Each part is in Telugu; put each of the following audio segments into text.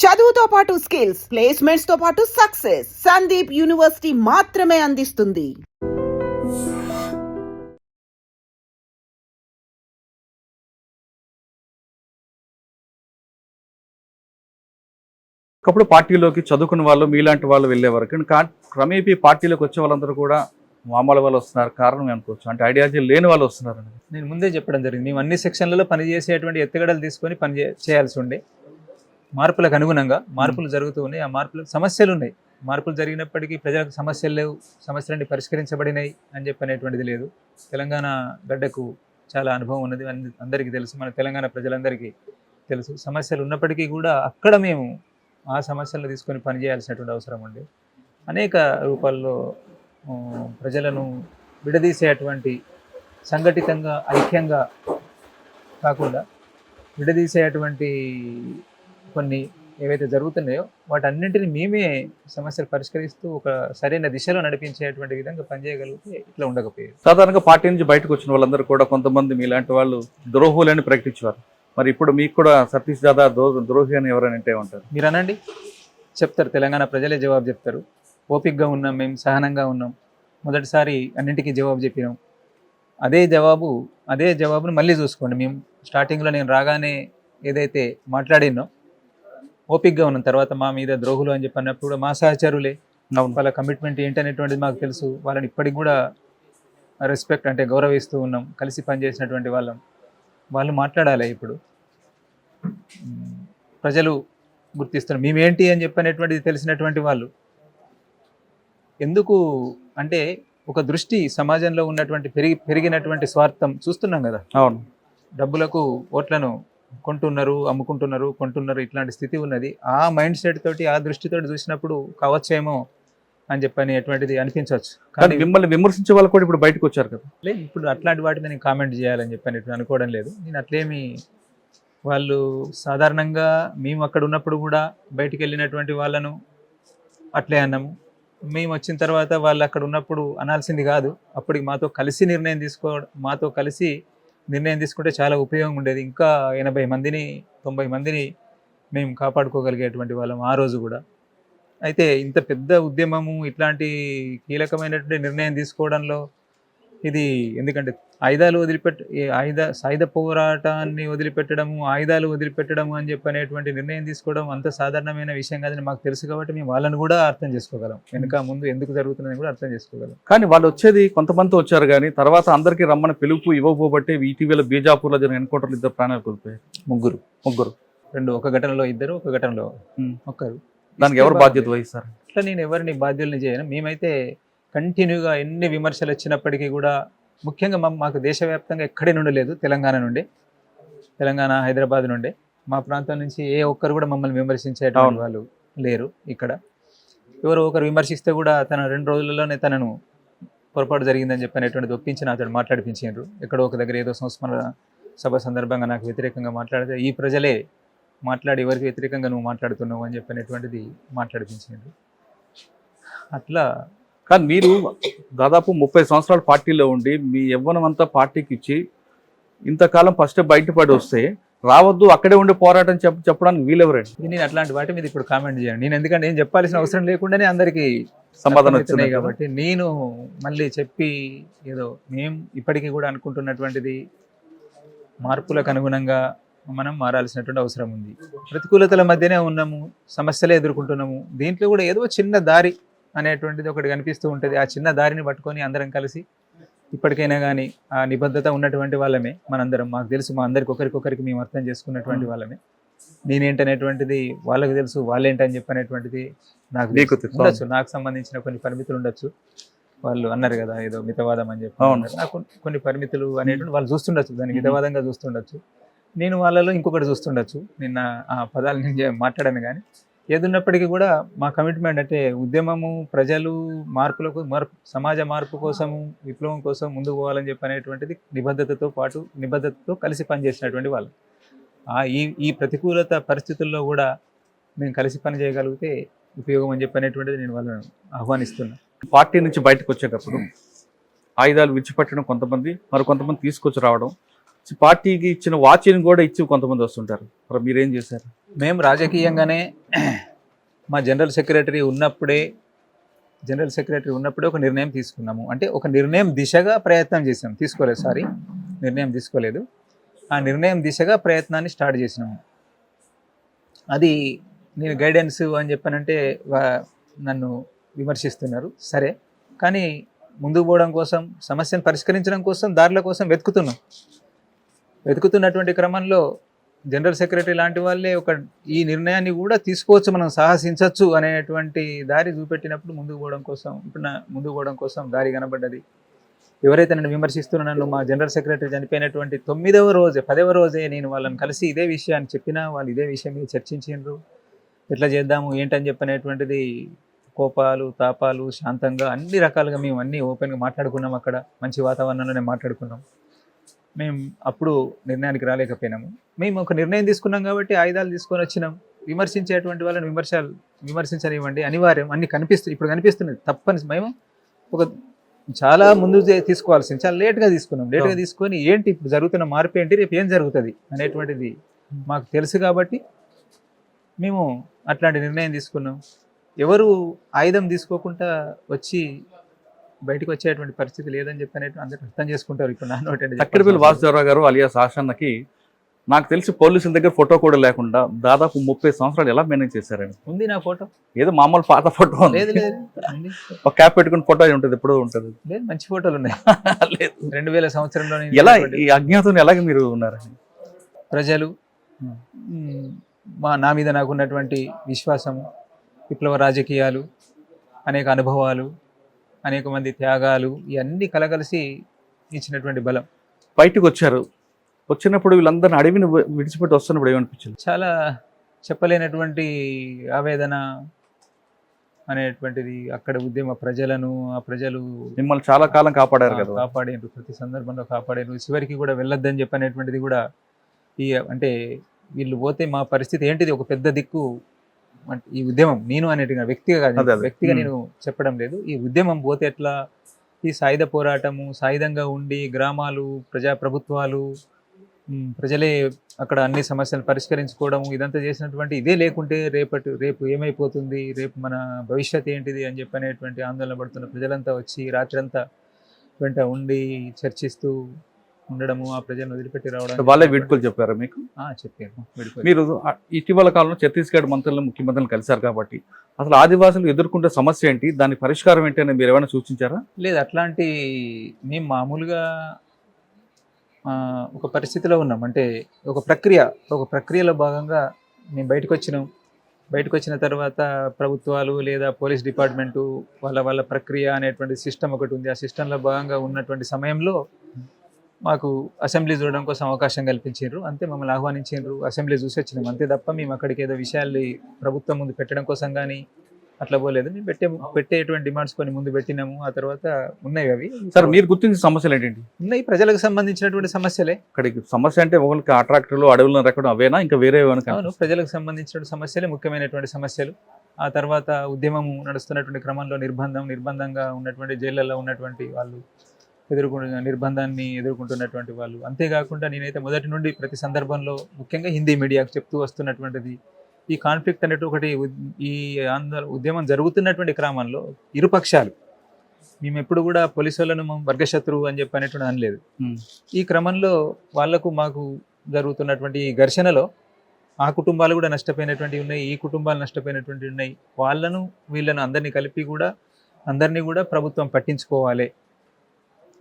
చదువుతో పాటు స్కిల్స్, ప్లేస్మెంట్స్ తో పాటు సక్సెస్ సందీప్ యూనివర్సిటీ మాత్రమే అందిస్తుంది. ఒకప్పుడు పార్టీలోకి చదువుకున్న వాళ్ళు మీలాంటి వాళ్ళు వెళ్ళేవారు. కానీ క్రమేపీ పార్టీలోకి వచ్చే వాళ్ళందరూ కూడా మామూలు వాళ్ళు వస్తున్నారు. కారణం అనుకోవచ్చు, అంటే ఐడియాలజీ లేని వాళ్ళు వస్తున్నారు. నేను ముందే చెప్పడం జరిగింది, మేము అన్ని సెక్షన్లలో పనిచేసేటువంటి ఎత్తుగడలు తీసుకొని చేయాల్సి ఉండే. మార్పులకు అనుగుణంగా మార్పులు జరుగుతూ ఉన్నాయి. ఆ మార్పులకు సమస్యలు ఉన్నాయి. మార్పులు జరిగినప్పటికీ ప్రజలకు సమస్యలు లేవు, సమస్యలన్నీ పరిష్కరించబడినాయి అని చెప్పనేటువంటిది లేదు. తెలంగాణ గడ్డకు చాలా అనుభవం ఉన్నది, అందరికీ తెలుసు, మన తెలంగాణ ప్రజలందరికీ తెలుసు. సమస్యలు ఉన్నప్పటికీ కూడా అక్కడ మేము ఆ సమస్యలను తీసుకొని పనిచేయాల్సినటువంటి అవసరం ఉంది. అనేక రూపాల్లో ప్రజలను విడదీసేటువంటి, సంఘటితంగా ఐక్యంగా కాకుండా విడదీసేటువంటి కొన్ని ఏవైతే జరుగుతున్నాయో వాటన్నింటినీ మేమే సమస్యలు పరిష్కరిస్తూ ఒక సరైన దిశలో నడిపించేటువంటి విధంగా పనిచేయగలిగితే ఇట్లా ఉండకపోయేది. సాధారణంగా పార్టీ నుంచి బయటకు వచ్చిన వాళ్ళందరూ కూడా కొంతమంది మీలాంటి వాళ్ళు ద్రోహులని ప్రకటించేవారు. మరి ఇప్పుడు మీకు కూడా సతీష్ దాదా ద్రోహి అని ఎవరైనా అంటే ఉంటారు? మీరు అనండి, చెప్తారు. తెలంగాణ ప్రజలే జవాబు చెప్తారు. ఓపికగా ఉన్నాం, మేము సహనంగా ఉన్నాం, మొదటిసారి అన్నింటికీ జవాబు చెప్పినాం. అదే జవాబును మళ్ళీ చూసుకోండి. మేము స్టార్టింగ్లో నేను రాగానే ఏదైతే మాట్లాడినో ఓపికగా ఉన్నాం. తర్వాత మా మీద ద్రోహులు అని చెప్పినప్పుడు కూడా మా సహచరులే, వాళ్ళ కమిట్మెంట్ ఏంటనేటువంటిది మాకు తెలుసు. వాళ్ళని ఇప్పటికి కూడా రెస్పెక్ట్ అంటే గౌరవిస్తూ ఉన్నాం. కలిసి పనిచేసినటువంటి వాళ్ళు మాట్లాడాలి. ఇప్పుడు ప్రజలు గుర్తిస్తున్నారు మేమేంటి అని చెప్పనేటువంటిది తెలిసినటువంటి వాళ్ళు. ఎందుకు అంటే ఒక దృష్టి సమాజంలో ఉన్నటువంటి పెరిగినటువంటి స్వార్థం చూస్తున్నాం కదా. అవును, డబ్బులకు ఓట్లను కొంటున్నారు ఇట్లాంటి స్థితి ఉన్నది. ఆ మైండ్ సెట్ తోటి, ఆ దృష్టితోటి చూసినప్పుడు కావచ్చేమో అని చెప్పని ఎటువంటిది అనిపించవచ్చు. కానీ మిమ్మల్ని విమర్శించే వాళ్ళు కూడా ఇప్పుడు బయటకు వచ్చారు కదా. లేదు, ఇప్పుడు అట్లాంటి వాటిని నేను కామెంట్ చేయాలని చెప్పని అనుకోవడం లేదు. నేను అట్లేమి, వాళ్ళు సాధారణంగా మేము అక్కడ ఉన్నప్పుడు కూడా బయటికి వెళ్ళినటువంటి వాళ్ళను అట్లే అన్నాము. మేము వచ్చిన తర్వాత వాళ్ళు అక్కడ ఉన్నప్పుడు అనాల్సింది కాదు. అప్పటికి మాతో కలిసి నిర్ణయం తీసుకుంటే చాలా ఉపయోగం ఉండేది. ఇంకా 80 మందిని 90 మందిని మేము కాపాడుకోగలిగేటువంటి వాళ్ళం ఆ రోజు కూడా. అయితే ఇంత పెద్ద ఉద్యమము, ఇట్లాంటి కీలకమైనటువంటి నిర్ణయం తీసుకోవడంలో ఇది ఎందుకంటే సాయుధ పోరాటాన్ని ఆయుధాలు వదిలిపెట్టడము అని చెప్పనేటువంటి నిర్ణయం తీసుకోవడం అంత సాధారణమైన విషయం కాదని మాకు తెలుసు. కాబట్టి మేము వాళ్ళని కూడా అర్థం చేసుకోగలం, వెనుక ముందు ఎందుకు జరుగుతుందని కూడా అర్థం చేసుకోగలం. కానీ వాళ్ళు వచ్చేది కొంతమంది వచ్చారు, కానీ తర్వాత అందరికీ రమ్మని పిలుపు ఇవ్వకపోబట్టే ఇటీవల బీజాపూర్లో జరిగిన ఎన్కౌంటర్లు 2 ప్రాణాలు కోల్పోయారు. ముగ్గురు ఒక ఘటనలో 2, ఒక ఘటనలో 1. దానికి ఎవరు బాధ్యత వహిస్తారు? అట్లా నేను ఎవరిని బాధ్యుల్ని చేయను. మేమైతే కంటిన్యూగా ఎన్ని విమర్శలు వచ్చినప్పటికీ కూడా, ముఖ్యంగా మాకు దేశవ్యాప్తంగా ఎక్కడి నుండి లేదు, తెలంగాణ హైదరాబాద్ నుండే, మా ప్రాంతం నుంచి ఏ ఒక్కరు కూడా మమ్మల్ని విమర్శించేటువంటి వాళ్ళు లేరు. ఇక్కడ ఎవరో ఒకరు విమర్శిస్తే కూడా తన 2 రోజులలోనే తనను పొరపాటు జరిగిందని చెప్పనేటువంటిది ఒప్పించి నాతో మాట్లాడిపించారు. ఎక్కడో ఒక దగ్గర ఏదో సంస్మరణ సభ సందర్భంగా నాకు వ్యతిరేకంగా మాట్లాడితే ఈ ప్రజలే మాట్లాడి ఎవరికి వ్యతిరేకంగా నువ్వు మాట్లాడుతున్నావు అని చెప్పనేటువంటిది మాట్లాడిపించారు. అట్లా కానీ మీరు దాదాపు 30 సంవత్సరాల పార్టీలో ఉండి మీ యవ్వనం అంతా పార్టీకి ఇచ్చి ఇంతకాలం ఫస్ట్ బయటపడి వస్తే రావద్దు, అక్కడే ఉండి పోరాటం చెప్పడానికి వీలెవరండి? నేను అట్లాంటి వాటి మీద ఇప్పుడు కామెంట్ చేయను. నేను ఎందుకంటే నేను చెప్పాల్సిన అవసరం లేకుండానే అందరికీ సమాధానం వచ్చినాయి కాబట్టి నేను మళ్ళీ చెప్పి ఏదో మేము ఇప్పటికీ కూడా అనుకుంటున్నటువంటిది, మార్పులకు అనుగుణంగా మనం మారాల్సినటువంటి అవసరం ఉంది. ప్రతికూలతల మధ్యనే ఉన్నాము, సమస్యలే ఎదుర్కొంటున్నాము. దీంట్లో కూడా ఏదో చిన్న దారి అనేటువంటిది ఒకటి కనిపిస్తూ ఉంటుంది. ఆ చిన్న దారిని పట్టుకొని అందరం కలిసి ఇప్పటికైనా కానీ ఆ నిబద్ధత ఉన్నటువంటి వాళ్ళమే మనందరం. మాకు తెలుసు, మా అందరికి ఒకరికొకరికి మేము అర్థం చేసుకున్నటువంటి వాళ్ళమే. నేనేంటనేటువంటిది వాళ్ళకి తెలుసు, వాళ్ళేంటని చెప్పనేటువంటిది నాకు ఉండొచ్చు. నాకు సంబంధించిన కొన్ని పరిమితులు ఉండొచ్చు. వాళ్ళు అన్నారు కదా ఏదో మితవాదం అని చెప్పి, నాకు కొన్ని పరిమితులు అనేటువంటి వాళ్ళు చూస్తుండొచ్చు, దాన్ని మితవాదంగా చూస్తుండొచ్చు. నేను వాళ్ళలో ఇంకొకటి చూస్తుండొచ్చు. నిన్న ఆ పదాలు నేను మాట్లాడాను. కానీ ఏదున్నప్పటికీ కూడా మా కమిట్మెంట్ అంటే ఉద్యమము, ప్రజలు సమాజ మార్పు కోసము, విప్లవం కోసం ముందుకు పోవాలని చెప్పనేటువంటిది నిబద్ధతతో కలిసి పనిచేసినటువంటి వాళ్ళు. ఈ ప్రతికూలత పరిస్థితుల్లో కూడా మేము కలిసి పని చేయగలిగితే ఉపయోగం అని చెప్పనేటువంటిది నేను వాళ్ళని ఆహ్వానిస్తున్నాను. పార్టీ నుంచి బయటకు వచ్చేటప్పుడు ఆయుధాలు విడిచిపెట్టడం కొంతమంది, మరి కొంతమంది తీసుకొచ్చి రావడం, పార్టీకి ఇచ్చిన వాచ్ని కూడా ఇచ్చి కొంతమంది వస్తుంటారు. మరి మీరేం చేశారు? మేము రాజకీయంగానే మా జనరల్ సెక్రటరీ ఉన్నప్పుడే ఒక నిర్ణయం తీసుకున్నాము. అంటే ఒక నిర్ణయం దిశగా ప్రయత్నం చేసాం. నిర్ణయం తీసుకోలేదు. ఆ నిర్ణయం దిశగా ప్రయత్నాన్ని స్టార్ట్ చేసినాము. అది నేను గైడెన్స్ అని చెప్పానంటే నన్ను విమర్శిస్తున్నారు. సరే, కానీ ముందుకు పోవడం కోసం, సమస్యను పరిష్కరించడం కోసం, దారుల కోసం వెతుకుతున్నటువంటి క్రమంలో జనరల్ సెక్రటరీ లాంటి వాళ్ళే ఈ నిర్ణయాన్ని కూడా తీసుకోవచ్చు, మనం సాహసించవచ్చు అనేటువంటి దారి చూపెట్టినప్పుడు ముందుకు పోవడం కోసం దారి కనబడ్డది. ఎవరైతే నన్ను విమర్శిస్తున్నా, నన్ను మా జనరల్ సెక్రటరీ చనిపోయినటువంటి 10వ రోజే నేను వాళ్ళని కలిసి ఇదే విషయాన్ని చెప్పినా, వాళ్ళు ఇదే విషయం మీద చర్చించారు. ఎట్లా చేద్దాము ఏంటని చెప్పనేటువంటిది కోపాలు తాపాలు శాంతంగా అన్ని రకాలుగా మేము అన్నీ ఓపెన్గా మాట్లాడుకున్నాం. అక్కడ మంచి వాతావరణంలోనే మాట్లాడుకున్నాం. మేము అప్పుడు నిర్ణయానికి రాలేకపోయినాము. మేము ఒక నిర్ణయం తీసుకున్నాం కాబట్టి ఆయుధాలు తీసుకొని వచ్చినాం. విమర్శించేటువంటి వాళ్ళని విమర్శించనివ్వండి, అనివార్యం. ఇప్పుడు కనిపిస్తున్నది తప్పని. మేము ఒక చాలా ముందు తీసుకోవాల్సింది చాలా లేట్గా తీసుకొని ఏంటి ఇప్పుడు జరుగుతున్న మార్పు ఏంటి, రేపు ఏం జరుగుతుంది అనేటువంటిది మాకు తెలుసు కాబట్టి మేము అట్లాంటి నిర్ణయం తీసుకున్నాం. ఎవరు ఆయుధం తీసుకోకుండా బయటకు వచ్చేటువంటి పరిస్థితి లేదని చెప్పి అందరూ అర్థం చేసుకుంటారు. ఇప్పుడు చక్కెరపల్లి వాసుదేవరావు గారు అలియాస్ ఆషన్నకి నాకు తెలిసి పోలీసుల దగ్గర ఫోటో కూడా లేకుండా దాదాపు 30 సంవత్సరాలు ఎలా మేనేజ్ చేశారని ఉంది నా ఫోటో. ఏదో మామూలు పాత ఫోటో లేదు ఒక క్యాప్ పెట్టుకుని ఫోటో ఉంటుంది, ఎప్పుడూ ఉంటుంది. లేదు, మంచి ఫోటోలు ఉన్నాయి. లేదు, 2000 సంవత్సరంలో ఎలా ఈ అజ్ఞాతం ఎలాగ మీరు ఉన్నారని ప్రజలు నా మీద నాకున్నటువంటి విశ్వాసము, విప్లవ రాజకీయాలు, అనేక అనుభవాలు, అనేక మంది త్యాగాలు, ఇవన్నీ కలగలిసి ఇచ్చినటువంటి బలం. బయటకు వచ్చినప్పుడు వీళ్ళందరినీ అడవిని విడిచిపెట్టి వస్తున్నప్పుడు ఏమనిపించింది? చాలా చెప్పలేనటువంటి ఆవేదన అనేటువంటిది. అక్కడ ఉద్యమ ప్రజలు మిమ్మల్ని చాలా కాలం కాపాడారు కదా. కాపాడారు, ప్రతి సందర్భంలో కాపాడారు. చివరికి కూడా వెళ్ళొద్దని చెప్పనేటువంటిది కూడా అంటే వీళ్ళు పోతే మా పరిస్థితి ఏంటిది, ఒక పెద్ద దిక్కు ఈ ఉద్యమం. నేను అనేటిగా వ్యక్తిగా నేను చెప్పడం లేదు. ఈ ఉద్యమం పోతే ఎట్లా, ఈ సాయుధ పోరాటము, సాయుధంగా ఉండి గ్రామాలు, ప్రభుత్వాలు, ప్రజలే అక్కడ అన్ని సమస్యలు పరిష్కరించుకోవడం, ఇదంతా చేసినటువంటి ఇదే లేకుంటే రేపు ఏమైపోతుంది, రేపు మన భవిష్యత్ ఏంటిది అని చెప్పనేటువంటి ఆందోళన పడుతున్న ప్రజలంతా వచ్చి రాత్రంతా వెంట ఉండి చర్చిస్తూ ఉండడము, ఆ ప్రజలను వదిలిపెట్టి రావడం. వాళ్ళే వీడ్కోలు చెప్పారా మీకు? చెప్పారు. మీరు ఇటీవల కాలంలో ఛత్తీస్గఢ్ మంత్రులను, ముఖ్యమంత్రులను కలిశారు కాబట్టి అసలు ఆదివాసులు ఎదుర్కొంటే సమస్య ఏంటి, దాని పరిష్కారం ఏంటి అని మీరు ఏమైనా సూచించారా? లేదు, అట్లాంటి మేము మామూలుగా ఒక పరిస్థితిలో ఉన్నాం. అంటే ఒక ప్రక్రియలో భాగంగా మేము బయటకు వచ్చిన తర్వాత ప్రభుత్వాలు లేదా పోలీస్ డిపార్ట్మెంటు వాళ్ళ ప్రక్రియ అనేటువంటి సిస్టమ్ ఒకటి ఉంది. ఆ సిస్టంలో భాగంగా ఉన్నటువంటి సమయంలో మాకు అసెంబ్లీ చూడడం కోసం అవకాశం కల్పించారు. అంతే, మమ్మల్ని ఆహ్వానించారు, అసెంబ్లీ చూసి వచ్చినాం అంతే తప్ప మేము అక్కడికి ఏదో విషయాల్ని ప్రభుత్వం ముందు పెట్టడం కోసం కానీ అట్లా పోలేదు. మేము పెట్టేటువంటి డిమాండ్స్ కొన్ని ముందు పెట్టినాము. ఆ తర్వాత ఉన్నాయి అవి. సార్, మీరు గుర్తించిన సమస్యలు ఏంటండి? ఉన్నాయి, ప్రజలకు సంబంధించినటువంటి సమస్యలే. అక్కడికి సమస్య అంటే ఒకరికి అట్రాక్టర్లు, అడవులను రెక్కడం అవేనా, ఇంకా వేరే? అవును, ప్రజలకు సంబంధించిన సమస్యలే ముఖ్యమైనటువంటి సమస్యలు. ఆ తర్వాత ఉద్యమం నడుస్తున్నటువంటి క్రమంలో నిర్బంధంగా ఉన్నటువంటి జైళ్ళల్లో ఉన్నటువంటి వాళ్ళు నిర్బంధాన్ని ఎదుర్కొంటున్నటువంటి వాళ్ళు. అంతేకాకుండా నేనైతే మొదటి నుండి ప్రతి సందర్భంలో ముఖ్యంగా హిందీ మీడియాకు చెప్తూ వస్తున్నటువంటిది, ఈ కాన్ఫ్లిక్ట్ అనేది ఒకటి, ఈ ఉద్యమం జరుగుతున్నటువంటి క్రమంలో ఇరుపక్షాలు, మేము ఎప్పుడు కూడా పోలీసు వాళ్ళను వర్గశత్రువు అని చెప్పి అనేటువంటి అనలేదు. ఈ క్రమంలో మాకు జరుగుతున్నటువంటి ఈ ఘర్షణలో ఆ కుటుంబాలు కూడా నష్టపోయినటువంటివి ఉన్నాయి, ఈ కుటుంబాలు నష్టపోయినటువంటివి ఉన్నాయి. వీళ్ళను అందరినీ కలిపి కూడా అందరినీ కూడా ప్రభుత్వం పట్టించుకోవాలి,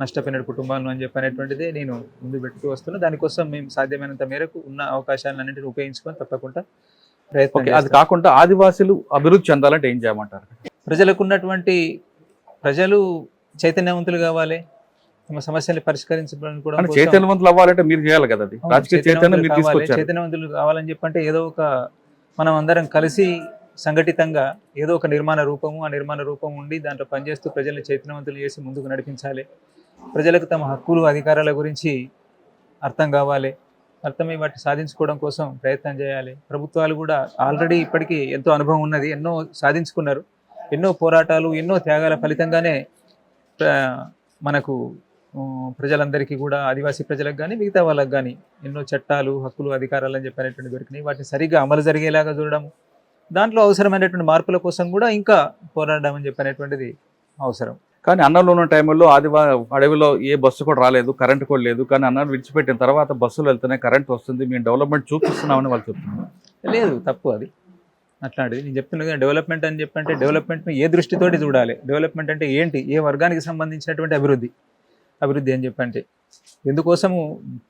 నష్టపోయిన కుటుంబాలను అని చెప్పనేటువంటిదే నేను ముందు పెట్టుతూ వస్తున్నా. దానికోసం మేము సాధ్యమైనంత మేరకు ఉన్న అవకాశాలన్నింటినీ ఉపయోగించుకొని తప్పకుండా ప్రయత్నం. అది కాకుండా ఆదివాసులు అభివృద్ధి చెందాలంటే ఏం చేయమంటారు? ప్రజలు చైతన్యవంతులు కావాలి, తమ సమస్యల్ని పరిష్కరించడానికి కూడా చైతన్యవంతులు అవ్వాలంటే మీరు చేయాలి కదా. చైతన్యవంతులు కావాలని చెప్పంటే ఏదో ఒక మనం అందరం కలిసి సంఘటితంగా ఏదో ఒక నిర్మాణ రూపం ఉండి దాంట్లో పనిచేస్తూ ప్రజల్ని చైతన్యవంతులు చేసి ముందుకు నడిపించాలి. ప్రజలకు తమ హక్కులు, అధికారాల గురించి అర్థం కావాలి, అర్థమై వాటిని సాధించుకోవడం కోసం ప్రయత్నం చేయాలి. ప్రభుత్వాలు కూడా ఆల్రెడీ ఇప్పటికీ ఎంతో అనుభవం ఉన్నది, ఎన్నో సాధించుకున్నారు. ఎన్నో పోరాటాలు, ఎన్నో త్యాగాల ఫలితంగానే మనకు ప్రజలందరికీ కూడా ఆదివాసీ ప్రజలకు కానీ మిగతా వాళ్ళకి కానీ ఎన్నో చట్టాలు హక్కులు అధికారాలు అని చెప్పినటువంటి దొరికినాయి. వాటిని సరిగ్గా అమలు జరిగేలాగా చూడడం, దాంట్లో అవసరమైనటువంటి మార్పుల కోసం కూడా ఇంకా పోరాడడం అని చెప్పినటువంటిది అవసరం. కానీ అన్నంలో ఉన్న టైంలో అడవిలో ఏ బస్సు కూడా రాలేదు, కరెంట్ కూడా లేదు. కానీ అన్నాన్ని విడిచిపెట్టిన తర్వాత బస్సులు వెళ్తున్నాయి, కరెంట్ వస్తుంది, మేము డెవలప్మెంట్ చూపిస్తున్నామని వాళ్ళు చెప్తున్నారు. లేదు, తప్పు అది. అట్లాంటిది నేను చెప్తున్నా కదా, డెవలప్మెంట్ అని చెప్పంటే డెవలప్మెంట్ని ఏ దృష్టితోటి చూడాలి, డెవలప్మెంట్ అంటే ఏంటి, ఏ వర్గానికి సంబంధించినటువంటి అభివృద్ధి అని చెప్పంటే ఎందుకోసము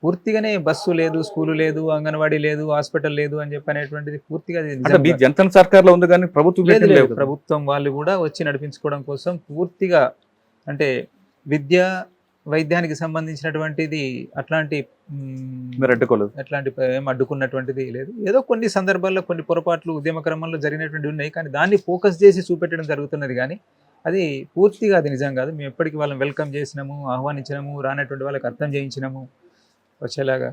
పూర్తిగానే బస్సు లేదు, స్కూలు లేదు, అంగన్వాడీ లేదు, హాస్పిటల్ లేదు అని చెప్పనేటువంటిది పూర్తిగా అంటే మీ జనతా సర్కార్లో ఉంది కానీ ప్రభుత్వం లేదు. ప్రభుత్వం వాళ్ళు కూడా వచ్చి నడిపించుకోవడం కోసం పూర్తిగా అంటే విద్య వైద్యానికి సంబంధించినటువంటిది అట్లాంటి ఏం అడ్డుకున్నటువంటిది లేదు. ఏదో కొన్ని సందర్భాల్లో కొన్ని పొరపాట్లు ఉద్యమ క్రమంలో జరిగినటువంటి ఉన్నాయి, కానీ దాన్ని ఫోకస్ చేసి చూపెట్టడం జరుగుతున్నది. కానీ అది పూర్తిగా అది నిజం కాదు. మేము ఎప్పటికీ వాళ్ళని వెల్కమ్ చేసినాము, ఆహ్వానించినాము, రానటువంటి వాళ్ళకి అర్థం చేయించినాము వచ్చేలాగా.